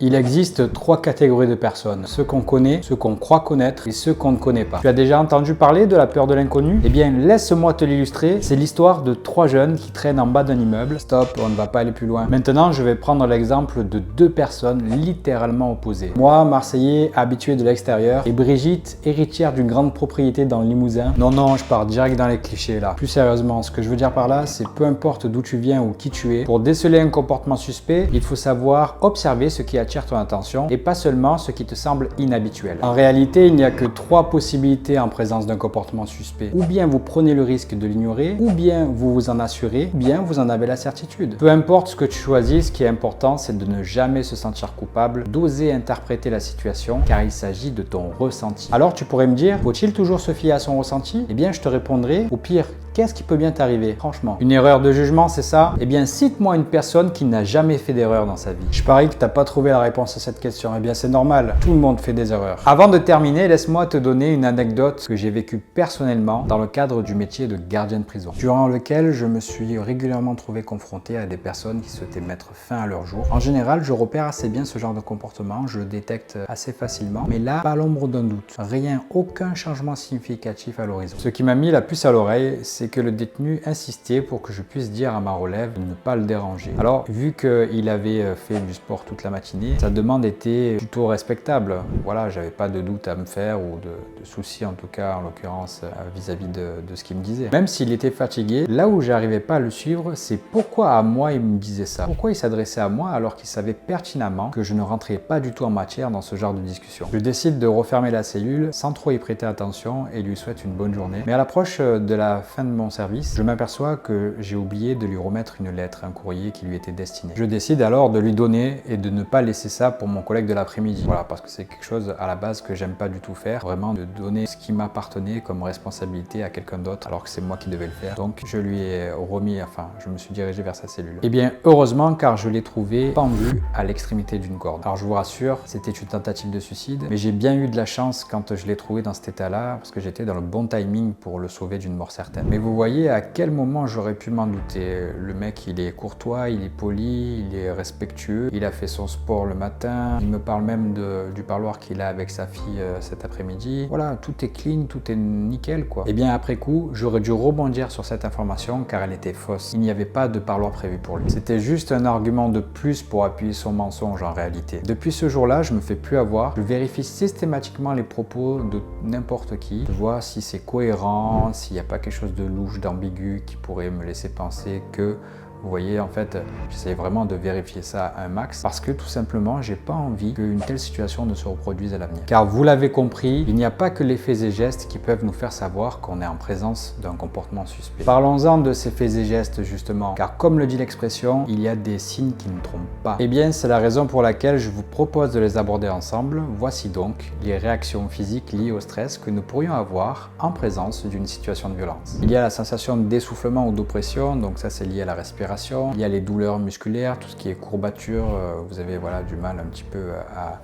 Il existe 3 catégories de personnes, ceux qu'on connaît, ceux qu'on croit connaître et ceux qu'on ne connaît pas. Tu as déjà entendu parler de la peur de l'inconnu? Eh bien, laisse-moi te l'illustrer. C'est l'histoire de 3 jeunes qui traînent en bas d'un immeuble. Stop, on ne va pas aller plus loin. Maintenant, je vais prendre l'exemple de 2 personnes littéralement opposées. Moi, Marseillais, habitué de l'extérieur, et Brigitte, héritière d'une grande propriété dans le Limousin. Non, je pars direct dans les clichés là. Plus sérieusement, ce que je veux dire par là, c'est peu importe d'où tu viens ou qui tu es, pour déceler un comportement suspect, il faut savoir observer ce qui attire ton attention et pas seulement ce qui te semble inhabituel. En réalité, il n'y a que 3 possibilités en présence d'un comportement suspect. Ou bien vous prenez le risque de l'ignorer, ou bien vous vous en assurez, ou bien vous en avez la certitude. Peu importe ce que tu choisis, ce qui est important, c'est de ne jamais se sentir coupable, d'oser interpréter la situation, car il s'agit de ton ressenti. Alors tu pourrais me dire, faut-il toujours se fier à son ressenti? Eh bien, je te répondrai, au pire, qu'est-ce qui peut bien t'arriver, franchement? Une erreur de jugement, c'est ça? Eh bien, cite-moi une personne qui n'a jamais fait d'erreur dans sa vie. Je parie que tu n'as pas trouvé la réponse à cette question. Eh bien, c'est normal. Tout le monde fait des erreurs. Avant de terminer, laisse-moi te donner une anecdote que j'ai vécue personnellement dans le cadre du métier de gardien de prison, durant lequel je me suis régulièrement trouvé confronté à des personnes qui souhaitaient mettre fin à leur jour. En général, je repère assez bien ce genre de comportement. Je le détecte assez facilement. Mais là, pas l'ombre d'un doute. Rien, aucun changement significatif à l'horizon. Ce qui m'a mis la puce à l'oreille, c'est que le détenu insistait pour que je puisse dire à ma relève de ne pas le déranger. Alors, vu qu'il avait fait du sport toute la matinée, sa demande était plutôt respectable. Voilà, j'avais pas de doute à me faire ou de soucis en tout cas, en l'occurrence, vis-à-vis de ce qu'il me disait. Même s'il était fatigué, là où j'arrivais pas à le suivre, c'est pourquoi à moi il me disait ça. Pourquoi il s'adressait à moi alors qu'il savait pertinemment que je ne rentrais pas du tout en matière dans ce genre de discussion. Je décide de refermer la cellule sans trop y prêter attention et lui souhaite une bonne journée. Mais à l'approche de la fin de mon service, je m'aperçois que j'ai oublié de lui remettre une lettre, un courrier qui lui était destiné. Je décide alors de lui donner et de ne pas laisser ça pour mon collègue de l'après-midi. Voilà, parce que c'est quelque chose à la base que j'aime pas du tout faire, vraiment de donner ce qui m'appartenait comme responsabilité à quelqu'un d'autre alors que c'est moi qui devais le faire. Donc je lui ai remis, je me suis dirigé vers sa cellule. Et bien heureusement, car je l'ai trouvé pendu à l'extrémité d'une corde. Alors je vous rassure, c'était une tentative de suicide, mais j'ai bien eu de la chance quand je l'ai trouvé dans cet état-là, parce que j'étais dans le bon timing pour le sauver d'une mort certaine. Mais vous voyez à quel moment j'aurais pu m'en douter. Le mec, il est courtois, il est poli, il est respectueux, il a fait son sport le matin, il me parle même du parloir qu'il a avec sa fille cet après-midi. Voilà, tout est clean, tout est nickel quoi. Et bien après coup, j'aurais dû rebondir sur cette information car elle était fausse. Il n'y avait pas de parloir prévu pour lui. C'était juste un argument de plus pour appuyer son mensonge en réalité. Depuis ce jour-là, je me fais plus avoir. Je vérifie systématiquement les propos de n'importe qui. Je vois si c'est cohérent, s'il n'y a pas quelque chose de louche, d'ambigu qui pourrait me laisser penser que, vous voyez, en fait, j'essaie vraiment de vérifier ça un max parce que tout simplement, j'ai pas envie qu'une telle situation ne se reproduise à l'avenir. Car vous l'avez compris, il n'y a pas que les faits et gestes qui peuvent nous faire savoir qu'on est en présence d'un comportement suspect. Parlons-en de ces faits et gestes justement, car comme le dit l'expression, il y a des signes qui ne trompent pas. Eh bien, c'est la raison pour laquelle je vous propose de les aborder ensemble. Voici donc les réactions physiques liées au stress que nous pourrions avoir en présence d'une situation de violence. Il y a la sensation d'essoufflement ou d'oppression, donc ça c'est lié à la respiration. Il y a les douleurs musculaires, tout ce qui est courbature, vous avez du mal un petit peu à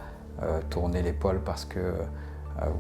tourner l'épaule parce que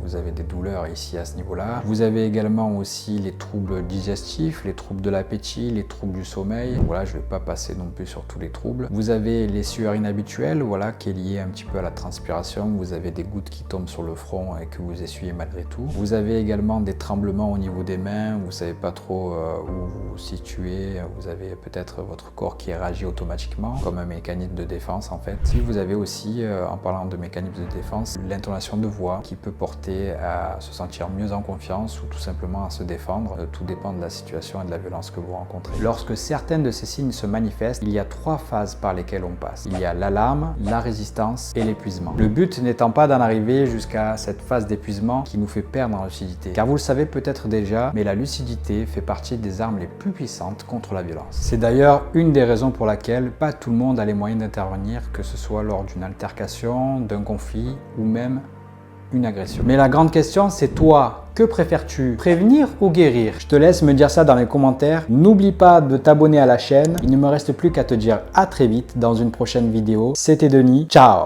vous avez des douleurs ici à ce niveau-là. Vous avez également aussi les troubles digestifs, les troubles de l'appétit, les troubles du sommeil. Voilà, je ne vais pas passer non plus sur tous les troubles. Vous avez les sueurs inhabituelles, voilà, qui est lié un petit peu à la transpiration. Vous avez des gouttes qui tombent sur le front et que vous essuyez malgré tout. Vous avez également des tremblements au niveau des mains. Vous ne savez pas trop où vous vous situez. Vous avez peut-être votre corps qui réagit automatiquement, comme un mécanisme de défense en fait. Puis vous avez aussi, en parlant de mécanisme de défense, l'intonation de voix qui peut porter à se sentir mieux en confiance ou tout simplement à se défendre. Tout dépend de la situation et de la violence que vous rencontrez. Lorsque certains de ces signes se manifestent, il y a 3 phases par lesquelles on passe. Il y a l'alarme, la résistance et l'épuisement. Le but n'étant pas d'en arriver jusqu'à cette phase d'épuisement qui nous fait perdre en lucidité. Car vous le savez peut-être déjà, mais la lucidité fait partie des armes les plus puissantes contre la violence. C'est d'ailleurs une des raisons pour laquelle pas tout le monde a les moyens d'intervenir, que ce soit lors d'une altercation, d'un conflit ou même une agression. Mais la grande question, c'est toi, que préfères-tu, prévenir ou guérir? Je te laisse me dire ça dans les commentaires. N'oublie pas de t'abonner à la chaîne. Il ne me reste plus qu'à te dire à très vite dans une prochaine vidéo. C'était Denis, ciao!